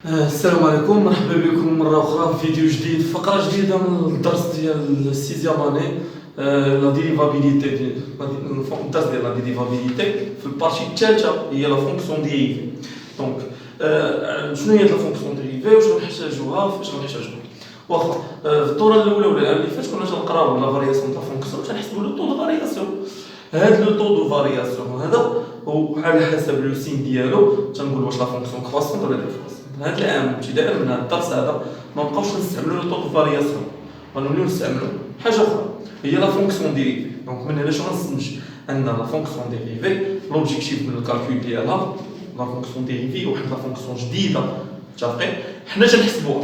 السلام عليكم، مرحبا بكم مرة أخرى في فيديو جديد، فقرة جديدة من الدرس ديال السيزيام اني. لا ديريفابيليتي الدرس ديال لا ديريفابيليتي في البارتي الثالثة هي لا فونكسيون ديريفي. دونك شنو هي لا فونكسيون ديريفي وشنو نحتاجوها فاش غنحتاجوها. واخا في الدورة الأولى ولا العام اللي فات كنا تنقراو لا فارياسيون تاع فونكسيون تنحسبو لو طو دو فارياسيون. هاد لو طو دو فارياسيون هذا وعلى حسب لو سين ديالو تنقول واش لا فونكسيون كرواسونت ولا ديكرواسونت. هذا العام ابتداء من هذا الدرس هذا ما نبقاوش نستعملوا لو طو دو فارياسيون، غنوليو نستعملوا حاجه اخرى هي لا فونكسيون ديريفي. دونك من هنا شنو غنستنتج؟ ان لا فونكسيون ديريفي لوبجيكتيف من الكالكول ديالها لا فونكسيون ديريفي واحد لا فونكسيون جديده متفقين حنا تنحسبوها.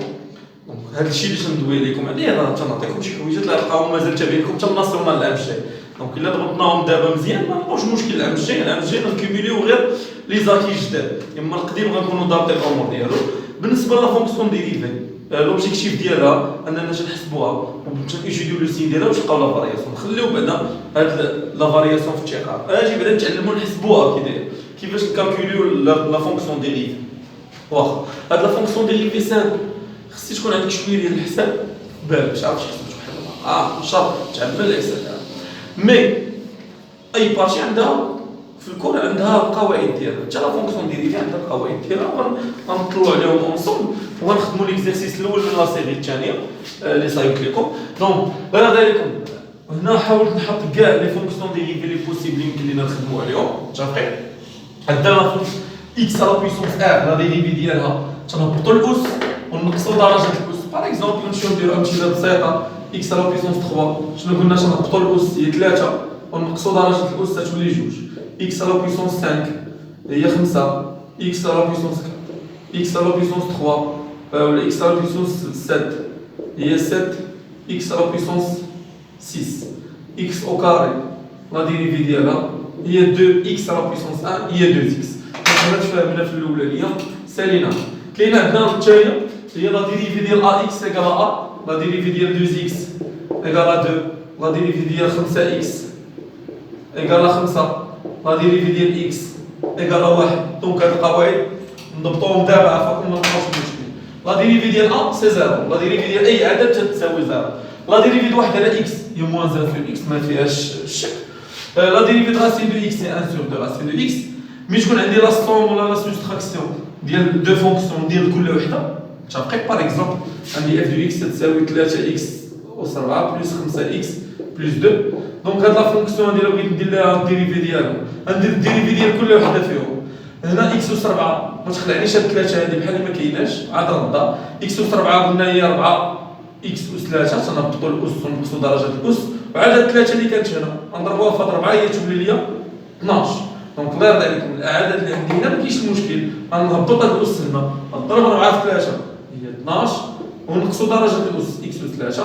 دونك هذا الشيء اللي تندوي لكم عليه راه تنعطيكم شي حويجات اللي غتلقاو مازال تابعينكم حتى الناصيونال العام الجاي. دونك الا ضبطناهم دابا مزيان ما نلقاوش مشكل العام الجاي نكمليو غير لي زاكي جداد، اما القديم غنكونوا ضابطين الامور ديالو. بالنسبه لا فونكسيون ديريفي لوبجيكتيف ديالها اننا تنحسبوها وتنيجيو لو سين ديالها وتلقاو لا فارياسيون. نخليو بعدا هاد لا فارياسيون في التقار، اجي بعدا نتعلموا نحسبوها كي داير كيفاش نكالكوليو لا فونكسيون ديريفي. واخا هاد لا فونكسيون ديريفي سامبل، خصك تكون عندك شويه ديال الحساب باش تعرف تحسب شحال ان شاء الله تعلم الاكسل. مي اي بارتي عندها في الكور عندها القواعد ديالها، حتى لا فونكسيون ديريفي عندها القواعد ديالها غنطلعوا عليهم اونصومبل وغنخدموا ليكزارسيس الاول من لا سيري الثانيه اللي صايبت لكم. دونك غير لكم هنا حاولت نحط كاع لي فونكسيون ديريفي لي بوسيبل يمكن لينا نخدموا عليهم متفقين. عندنا لا فونكسيون اكس على بويسونس ار لا ديريفي ديالها تنهبطوا الاس ونقصوا درجه الاس. باغ اكزومبل نمشيو نديرو امثله بسيطه اكس على بويسونس 3 شنو قلنا تنهبطوا الاس هي 3 ونقصوا درجه الاس تتولي 2. اكس على بويسونس 5 هي 5 اكس على بويسونس 4 اكس على بويسونس 3 ولا اكس على بويسونس 7 هي 7 اكس على بويسونس 6 اكس او كاري لا ديريفي ديالها هي 2 اكس على بويسونس 1 هي 2 اكس. حنا تفاهمنا في الاولانيه سالينا. كاينه عندنا الثانيه هي لا ديريفي ديال ا اكس ايكال ا لا ديريفي ديال 2 اكس ايكال 2 لا ديريفي ديال 5 اكس ايكال 5 لا ديريفي ديال اكس ايكال 1. دونك هاد القواعد نضبطوهم دابا عافاكم ما نبقاوش مشكل. لا ديريفي ديال ا سي 0، لا ديريفي ديال اي عدد تساوي 0. لا ديريفي د 1 على اكس هي موان 0 في اكس ما فيهاش الشك. لا ديريفي د راسين دو اكس هي 1 سور دو راسين دو اكس. ملي تكون عندي لا سوم ولا لا سبستراكسيون ديال دو فونكسيون ديال كل وحده متفقين. باغ اكزومبل عندي اف دو اكس تساوي 3 اكس اس 4 بلس 5 اكس بلس 2. دونك هاد لا فونكسيون هادي لو بغيت ندير لها الديريفي ديالها غندير الديريفي ديال كل وحده فيهم. هنا اكس اس 4 ما تخلعنيش هاد 3 هادي بحال ما كايناش عاد نرضى. اكس اس 4 قلنا هي 4 اكس اس 3 تنهبطوا الاس ونقصوا درجه الاس وعاد هاد 3 اللي كانت هنا غنضربوها في 4 هي تولي ليا 12. دونك الله يرضي عليكم الاعداد اللي عندي هنا ما كاينش المشكل غنهبط هاد الاس هنا نضرب 4 في 3 هي 12 ونقصوا درجه الاس اكس اس 3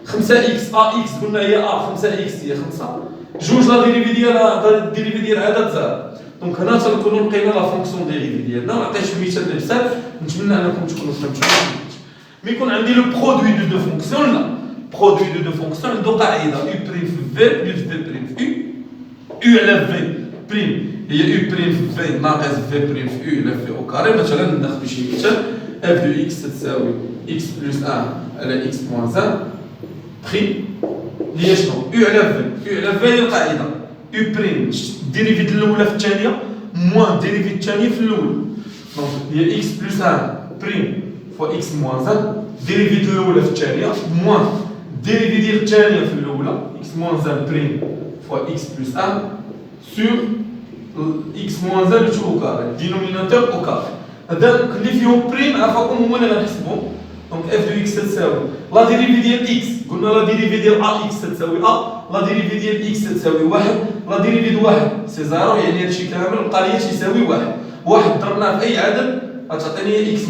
5 اكس ا اكس قلنا هي ا 5 اكس هي 5 جوج لا ديريفي ديالها الديريفي ديال عدد زائد. دونك هنا تنكونوا لقينا لا فونكسيون ديريفي ديالنا. نعطيك مثال بسال نتمنى انكم تكونوا فهمتوا. مي يكون عندي لو برودوي دو دو فونكسيون لا برودوي دو دو فونكسيون عنده قاعده يو بريم في في بلس في بريم في يو على في بريم هي يو بريم في في ناقص في بريم في يو على في او كاري. مثلا ناخذ شي مثال اف دو اكس تساوي اكس بلس 1 على اكس موان 1 بريم هي شنو يو على في يو على في هي القاعده يو بريم الديريفي الاولى في الثانيه موان الديريفي الثانيه في الاولى. دونك هي اكس بلس 1 بريم فوا اكس موان 1 الديريفي الاولى في الثانيه موان الديريفي ديال الثانيه في الاولى اكس موان 1 بريم فوا اكس بلس 1 سور اكس موان 1 او كاري دينوميناتور او كاري. هذا اللي فيهم بريم عافاكم هما اللي غنحسبهم. دونك اف دو اكس تساوي لا ديريفي ديال اكس قلنا لا ديريفي ديال ا اكس تساوي ا لا ديريفي ديال اكس تساوي 1 لا ديريفي د 1 سي 0 يعني هادشي كامل بقى لي تيساوي 1 ضربناه في اي عدد غتعطيني اكس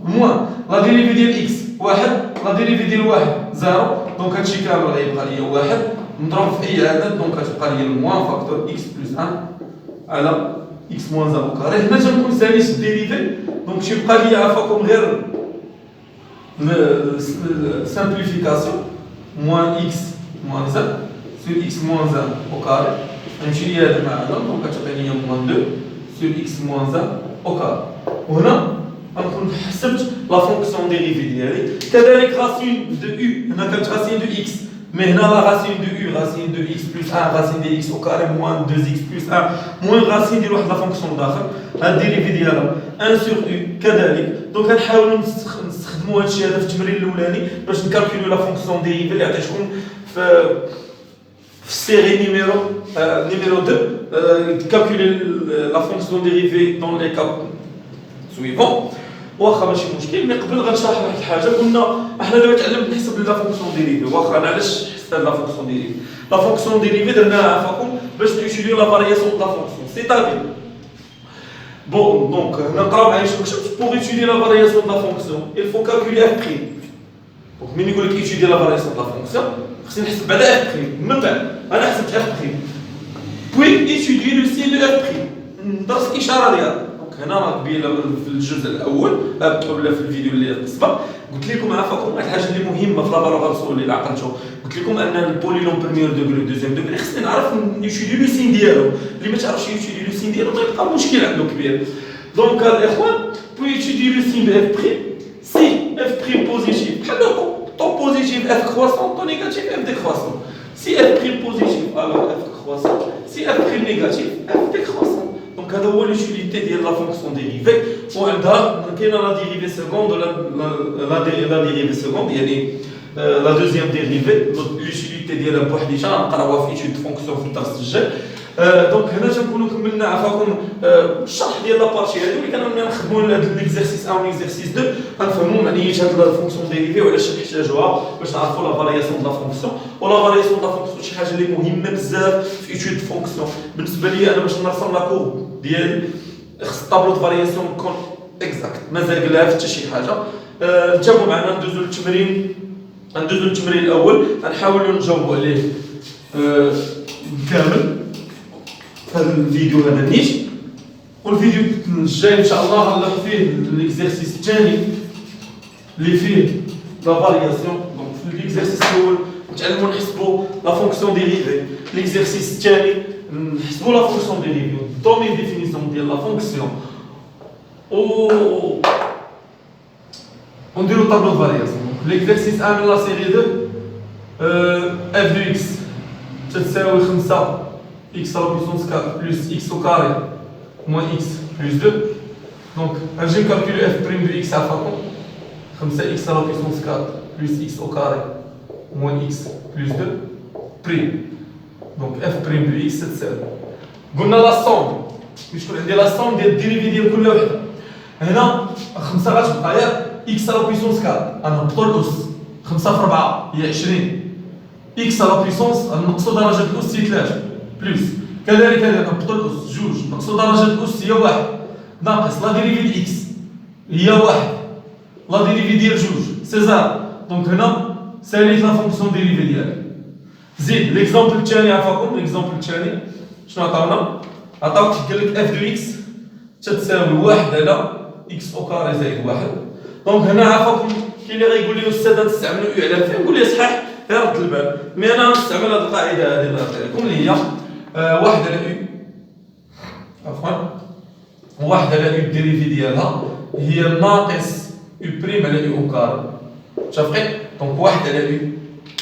موان لا ديريفي ديال اكس 1 لا ديريفي ديال 1 0. دونك هادشي كامل غيبقى لي 1 نضرب في اي عدد دونك غتبقى لي الموان فاكتور اكس بلس 1 على اكس موان 0 كاري. هنا تنكون ساليت الديريفي دونك تيبقى لي عافاكم غير simplification moins x moins 1 sur x moins 1 au carré نمشي لي هذا مع هذا دونك كتعطيني moins 2 sur x moins 1 au carré. وهنا غنكون حسبت لا فونكسيون ديريفي ديالي. كذلك راسين دو يو، هنا كانت راسين دو اكس، مي هنا لا راسين دو يو راسين دو اكس بلس 1 راسين دي اكس او كاري موان 2 اكس بلس 1 موان راسين ديال واحد لا فونكسيون داخل، هاد الديريفي ديالها 1 سور يو. كذلك دونك غنحاولوا نستخدموا هادشي هذا في التمرين الاولاني باش نكالكوليو لا فونكسيون ديريفي اللي عطيتكم في série numéro 2, calculer la fonction dérivée dans les cas suivants. واخا ماشي مشكل، مي قبل غنشرح واحد الحاجه. قلنا احنا دابا تعلمنا نحسب لا فونكسيون ديريفي، واخا انا علاش حسبت لا فونكسيون ديريفي؟ لا فونكسيون ديريفي درناها عفاكم باش نيتيليو لا فارياسيون د لا فونكسيون، سيتادير bon donc نقراو معايا شنو كتبت. pour étudier la variation de la fonction il faut calculer f'. donc ملي نقول لك étudier la variation de la fonction خصني نحسب بعدا f'. من بعد انا حسبت f'، puis étudier le signe de f'. ندرس الاشاره ديالها. هنا راه قبيله في الجزء الاول ولا في الفيديو اللي سبق قلت لكم عافاكم واحد الحاجه اللي مهمه في لاباروغارسون اللي عقلتو. قلت لكم ان البولينوم بروميير دوغري دوزيام دوغري خصني نعرف نيوتيلي لو سين ديالو. اللي ما تعرفش يوتيلي لو سين ديالو غيبقى مشكل عنده كبير. دونك الاخوان بو يوتيلي لو سين دو اف بريم سي اف بريم بوزيتيف بحال طون بوزيتيف اف كرواسون طون نيجاتيف اف ديكرواسون. سي اف بريم بوزيتيف الوغ اف كرواسون، سي اف بريم نيجاتيف اف ديكرواسون. Donc, هذا هو l'utilité ديال لا فونكسيون ديريفي. وعندها كاينه لا ديريفي سكوند لا ديريفي سكوند يعني لا دوزيام ديريفي. l'utilité ديالها بوحديتها غنقراوها في ايتود فونكسيون في الدرس الجاي. دونك هنا تنكونوا كملنا عفاكم الشرح ديال لابارتي هذه اللي كنا نخدموا هذا ليكزارسيس 1 و ليكزارسيس 2 غنفهموا معنيات هاد لا فونكسيون ديريفي وعلاش نحتاجوها باش نعرفوا لا فارياسيون د لا فونكسيون. ولا فارياسيون د لا فونكسيون شي حاجه اللي مهمه بزاف في ايتود فونكسيون. بالنسبه لي انا باش نرسم لا كورب ديالي خص الطابلو د فارياسيون يكون اكزاكت، ما زاقلها حتى شي حاجه. انتبهوا معنا ندوزو للتمرين الاول غنحاولوا نجاوبوا عليه كامل في هذا الفيديو هذا نيت. والفيديو الجاي ان شاء الله غنلقى فيه ليكزارسيس الثاني اللي فيه لا فارياسيون. دونك في ليكزارسيس الاول نتعلموا نحسبوا لا فونكسيون ديريفي، ليكزارسيس الثاني نحسبوا لا فونكسيون ديريفي دومين ديفينيسيون ديال لا فونكسيون ونديروا طابلو د فارياسيون. ليكزارسيس 1 من لا سيري 2 اف دو اكس تساوي 5 x à la puissance 4 plus x au carré moins x plus 2. Donc, je vais calculer f' de x à fond. Comme ça, x à la puissance 4 plus x au carré moins x plus 2 prime. Donc, f' de x c'est ça. On a la somme. Je vais la somme des dérivés de كل واحدة. هنا 5 غتبقى x à la puissance 4 أنا نقطو الأس 5 في 4 هي 20. x à la puissance نقصو درجة الأس هي 3 بلس كذلك هذا نقطو الأس جوج نقصو درجة الأس هي 1 ناقص لا ديريفي ديال إكس هي 1 لا ديريفي ديال جوج سي زيرو. دونك هنا ساليت لا فونكسيون ديريفي ديالها. زيد ليكزومبل الثاني عفاكم. ليكزومبل الثاني شنو عطاونا؟ عطاوك قال لك اف دو إكس تتساوي 1 على إكس أو كاري زائد 1. دونك هنا عفاكم كاين اللي غيقول لي أستاذ تستعملوا يو على فين؟ نقول ليه صحيح غير رد البال، مي انا نستعمل هذه القاعده هذه اللي عطيتها لكم اللي هي 1 على يو عفوا 1 على يو الديريفي ديالها هي ناقص يو بريم على يو او كاري. متفقين؟ دونك 1 على يو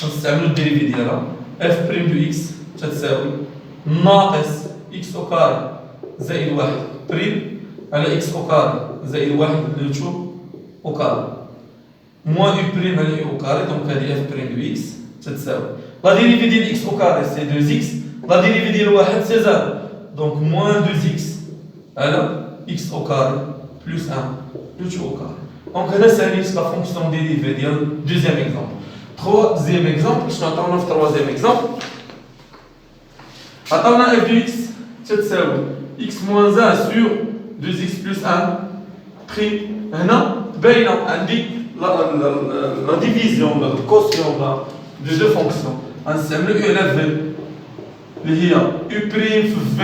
نستعملوا الديريفي ديالها اف بريم دو اكس تتساوي ناقص اكس او كاري زائد 1 بريم على اكس او كاري زائد 1 لو او كاري moins u prime على u au carré. donc هذه f prime de x تتساوي لا ديريفي ديال x au carré c'est 2x لا ديريفي ديال واحد c'est 0 donc moins 2x على x au carré plus 1 de u au carré. donc هنا ساليت لا فونكسيون ديريفي ديال دوزيام اكزومبل. troisième exemple شنو عطاونا في troisième exemple؟ عطاونا f de x تتساوي x moins 1 sur 2x plus 1 prime. هنا باينه عندي la division, la quotient de deux fonctions. On u على v اللي هي u prime في v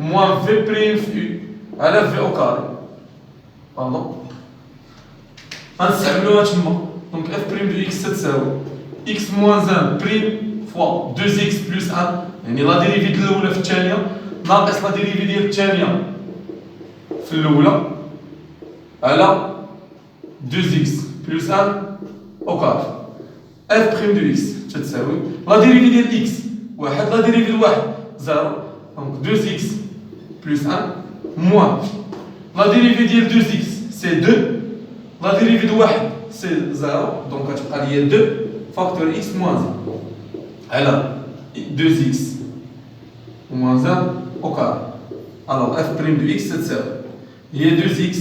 moins v prime في u على v au carré. Pardon. نستعملوها تما. donc f prime de x تساوي x moins 1 prime fois 2x plus 1 يعني لا ديريفي ديال الأولى في الثانية ناقص لا ديريفي ديال الثانية في الأولى على 2x plus 1 au carré. f' de x تساوي لا ديريفي ديال x واحد لا ديريفي ديال واحد 0 دونك 2x plus 1 moins la dérivée de 2x c'est 2 la dérivée de 1 c'est 0 donc il y a 2 facteur x moins 1 alors 2x moins 1 au carré alors f' de x c'est ça il y a 2x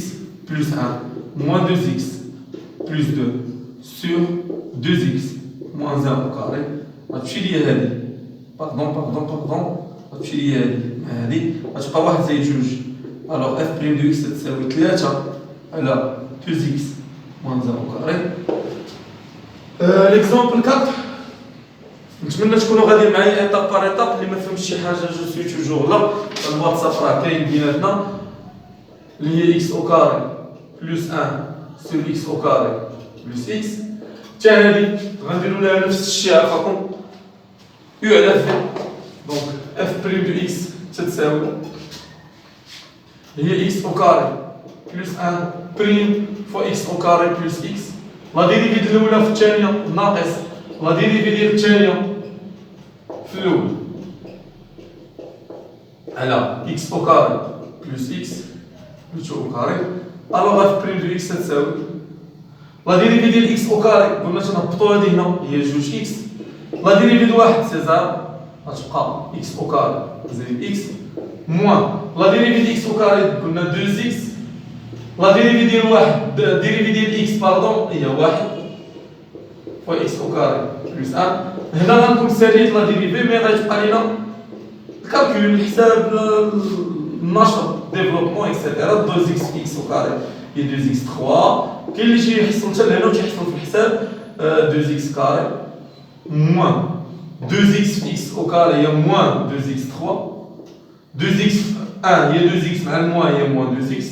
plus 1 moins 2x plus 2 sur 2x moins 1 au carré غتمشي ليا هذه باردون غتمشي ليا هذه غتبقى 1 زائد 2 alors f' de x تساوي 3 على 2x moins 1 au carré l'exemple 4 نتمنى تكونوا غاديين معايا ايطاب بار ايطاب اللي ما فهمش شي حاجه جو سوي توجور لا الواتساب راه كاين بيناتنا اللي هي x au carré plus 1 sur x au carré plus x حتى هذه غنديروا لها نفس الشيء عفاكم u على v donc f' de x تتساوي هي x au carré plus 1 prime fois x au carré plus x لا ديريفي ديال الاولى في الثانيه ناقص لا ديريفي ديال الثانيه في الاولى على x au carré plus x plus au carré alors f' de x تساوي لا ديريفي ديال x au carré قلنا تنهبطوا هذه هنا هي 2x لا ديريفي ديال واحد سي 0 غتبقى x au carré زائد x moins la dérivée de x au carré قلنا 2x la dérivée ديال واحد dérivée ديال x pardon هي 1 fois x au carré plus 1 هنا غنكون ساليت لا ديريفي مي غتبقى لينا الكالكول الحساب النشر ديفلوبمون اكسيتيرا 2x في x au carré هي 2x 3 كاين اللي تيحصل حتى لهنا وتيحصل في الحساب 2x carré moins 2x في x au carré هي moins 2x 3 2x 1 il y a 2x مع moins il y a moins 2x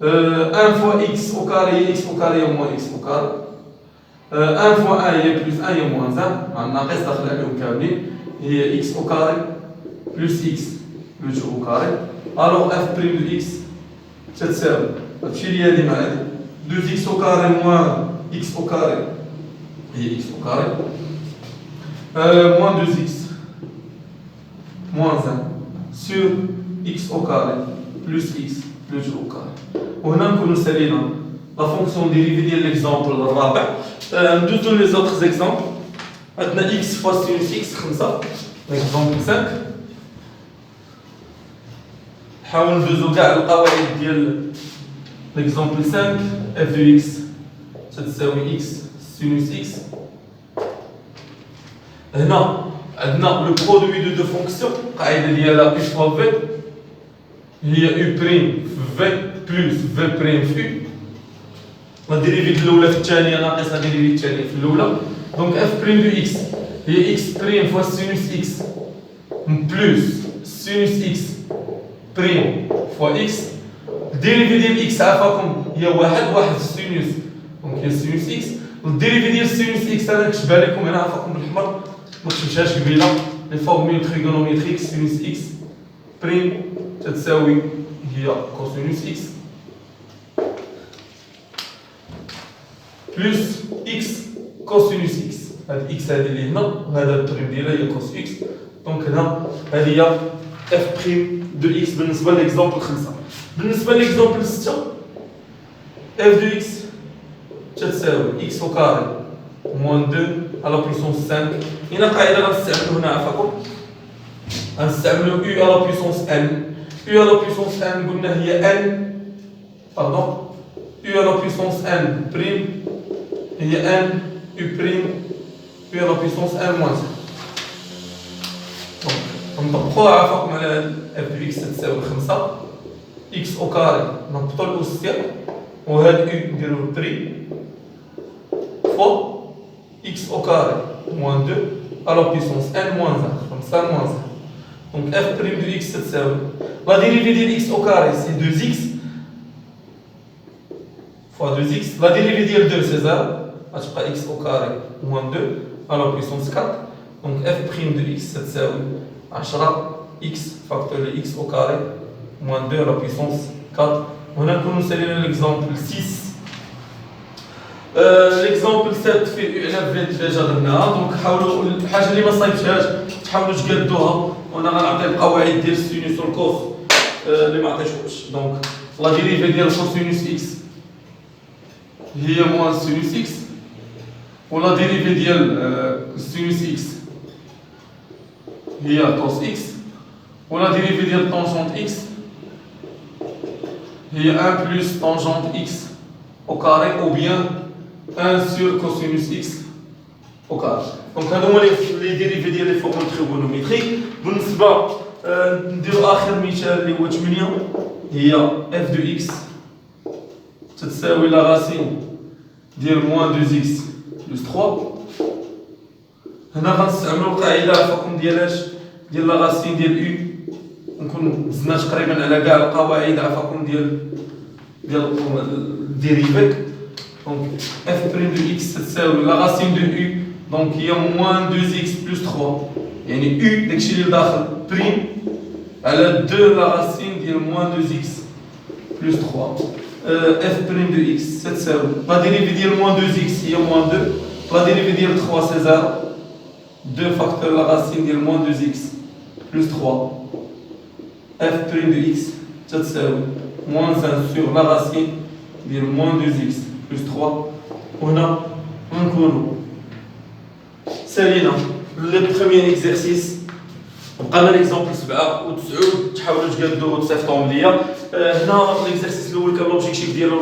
1 fois x au carré il y a x au carré il y a moins x au carré 1 fois 1 il y a plus 1 il y a moins 1 مع الناقص داخل عليهم كاملين هي x au carré plus x plus au carré alors f' de x تتساوي هادشي اللي هادي مع هادي 2x au carré moins x au carré هي x au carré moins 2x moins 1 sur x au carré plus x plus au carré وهنا نكونوا سالينا لا فونكسيون ديريفي ديال ليكزامبل الرابع ندوزو لي زوطخ زيكزامبل عندنا x فوا سينوس x 5 ليكزامبل 5 نحاول ندوزو كاع القواعد ديال ليكزامبل 5 f de x تساوي x سينوس x هنا عندنا لو برودوي دو دو فونكسيون القاعده ديالها u فوا v هي u بريم في v بلس v بريم في u لا ديريفي الاولى في الثانيه ناقص لا ديريفي الثانيه في الاولى دونك f بريم دو x هي x بريم فوا سينوس x بلس سينوس x بريم فوا x الديريفي ديال x عافاكم هي واحد سينوس دونك هي سينوس x الديريفي ديال سينوس x انا كتبها لكم هنا عافاكم بالحمر ما كتبتهاش قبيله لي فورمول تريغونوميتريك سينوس x بريم تتساوي هي كوسينوس x بلس x كوسينوس x هاد x هادي اللي هنا وهذا البريم ديالها هي كوس x دونك هنا هادي هي f بريم دو x بالنسبه ليكزامبل 5 بالنسبه ليكزامبل 6 f دو x تتساوي x au carré moins 2 à la puissance 5 هنا قاعده غنستعملو هنا عفاكم غنستعملو u à la puissance n u à la puissance n قلنا هي n pardon u à la puissance n prime هي n u prime u à la puissance n moins 1 نطبقوها عفاكم على f de x تساوي 5 x au carré نهبطو الأس ديالها وهاد u نديرو بريم fois x au carré moins 2 à la puissance n moins 1 comme ça moins 1 donc f' de x تساوي la dérivée de x au carré c'est 2x fois 2x la dérivée de 2 c'est 0 غتبقى x au carré moins 2 à la puissance 4 donc f' de x تساوي 10 x facteur de x au carré moins 2 à la puissance 4 هنا نكونوا سالينا l'exemple 6 ليكزومبل 7 فيه اعلان ديجا درناها. دونك حاولوا الحاجه اللي ما صايبتهاش تحاولوا تقادوها، وانا غنعطي القواعد ديال السينوس والكوس اللي ما عطيتهمش. دونك لا ديريفي ديال كوسينوس اكس هي موان سينوس اكس، ولا ديريفي ديال سينوس اكس هي كوس اكس، ولا ديريفي ديال طونجونت اكس هي 1 بلس طونجونت اكس au carré ou bien 1 sur cosinus x au carré. Donc هادو هما لي ديريفي ديال لي فورمول تريغونوميتريك. بالنسبه نديرو اخر مثال اللي هو 8 هي f de x تتساوي لا راسين ديال موان 2 x بلس 3. هنا غنستعملو القاعده الفورم ديالاش ديال لا راسين ديال u، نكون دزنا تقريبا على كاع القواعد عفاكم ديال dérivé. Donc f' de x تساوي la racine de u، donc هي moins 2x plus 3، يعني u داكشي اللي داخل بريم على 2 la racine ديال moins 2x plus 3. f' de x تساوي la dérivée ديال moins 2x هي moins 2، la dérivée ديال 3 c'est 0، 2 facteur la racine ديال moins 2x plus 3. f' de x تساوي moins 1 sur la racine ديال moins 2x plus 3. وهنا غنكونوا سالينا لو بروميير اكزرسيس. بقى ليكزامبل 7 و 9 تحاولوا تقادوا وتصيفطوهم ليا. هنا ليكزرسيس الاول كان لوبجيكتيف ديالو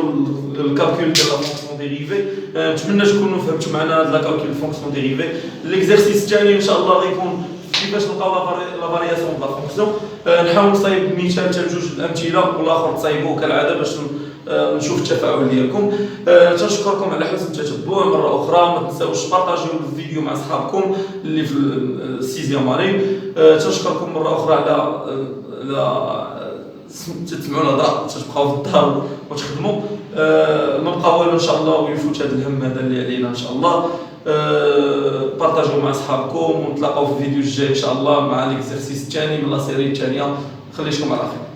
الكالكول ديال لا فونكسيون ديريفي. نتمنى تكونوا فهمتوا معنا هاد لا كالكول فونكسيون ديريفي. ليكزرسيس الثاني ان شاء الله غيكون كيفاش نلقاو لا فارياسيون د لا فونكسيون. نحاول نصايب مثال حتى بجوج الامثله والاخر تصايبوه كالعاده باش نشوف التفاعل ديالكم. تنشكركم على حسن التتبع مره اخرى. ما تنساوش بارطاجيو الفيديو مع صحابكم اللي في السيزيام اني. تنشكركم مره اخرى على تسمعونا دار تبقاو في الدار وتخدموا. ما بقى والو ان شاء الله ويفوت هذا الهم هذا اللي علينا ان شاء الله. بارطاجيو مع صحابكم ونتلاقاو في الفيديو الجاي ان شاء الله مع ليكزرسيس الثاني من لا سيري الثانيه. خليكم على خير.